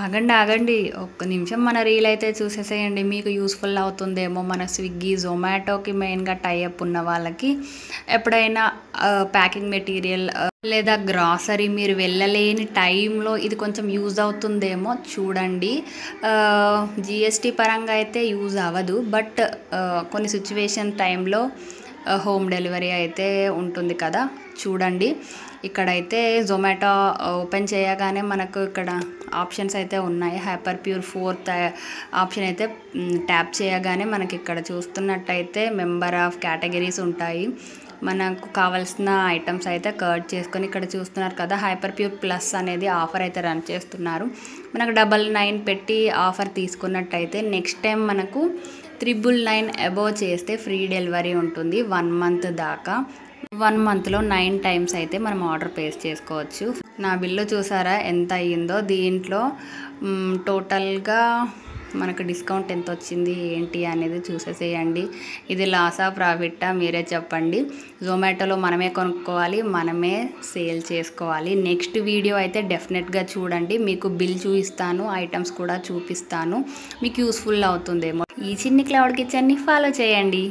ఆగండి ఆగండి ఒక్క నిమిషం మన రీల్ అయితే చూసేసేయండి. మీకు యూస్ఫుల్ అవుతుందేమో. మన స్విగ్గీ జొమాటోకి మెయిన్గా టైఅప్ ఉన్న వాళ్ళకి ఎప్పుడైనా ప్యాకింగ్ మెటీరియల్ లేదా గ్రాసరీ మీరు వెళ్ళలేని టైంలో ఇది కొంచెం యూజ్ అవుతుందేమో చూడండి. జిఎస్టీ పరంగా అయితే యూజ్ అవ్వదు, బట్ కొన్ని సిచ్యువేషన్ టైంలో హోమ్ డెలివరీ అయితే ఉంటుంది కదా, చూడండి. ఇక్కడైతే జొమాటో ఓపెన్ చేయగానే మనకు ఇక్కడ ఆప్షన్స్ అయితే ఉన్నాయి. హైపర్ ప్యూర్ 4th ఆప్షన్ అయితే ట్యాప్ చేయగానే మనకి ఇక్కడ చూస్తున్నట్టయితే మెంబర్ ఆఫ్ కేటగిరీస్ ఉంటాయి. మనకు కావాల్సిన ఐటమ్స్ అయితే కర్డ్ చేసుకొని ఇక్కడ చూస్తున్నారు కదా, హైపర్ ప్యూర్ ప్లస్ అనేది ఆఫర్ అయితే రన్ చేస్తున్నారు. మనకు 99 పెట్టి ఆఫర్ తీసుకున్నట్టయితే నెక్స్ట్ టైం మనకు 999 అబోవ్ చేస్తే ఫ్రీ డెలివరీ ఉంటుంది 1 మంత్ దాకా. 1 మంత్లో 9 టైమ్స్ అయితే మనం ఆర్డర్ ప్లేస్ చేసుకోవచ్చు. నా బిల్లు చూసారా ఎంత అయ్యిందో. దీంట్లో టోటల్గా మనకు డిస్కౌంట్ ఎంత వచ్చింది ఏంటి అనేది చూసేసేయండి. ఇది లాసా ప్రాఫిట్టా మీరే చెప్పండి. జొమాటోలో మనమే కొనుక్కోవాలి, మనమే సేల్ చేసుకోవాలి. నెక్స్ట్ వీడియో అయితే డెఫినెట్గా చూడండి. మీకు బిల్ చూపిస్తాను, ఐటమ్స్ కూడా చూపిస్తాను. మీకు యూస్ఫుల్ అవుతుందేమో. ఈ చిన్ని క్లౌడ్ కిచెన్ని ఫాలో చేయండి.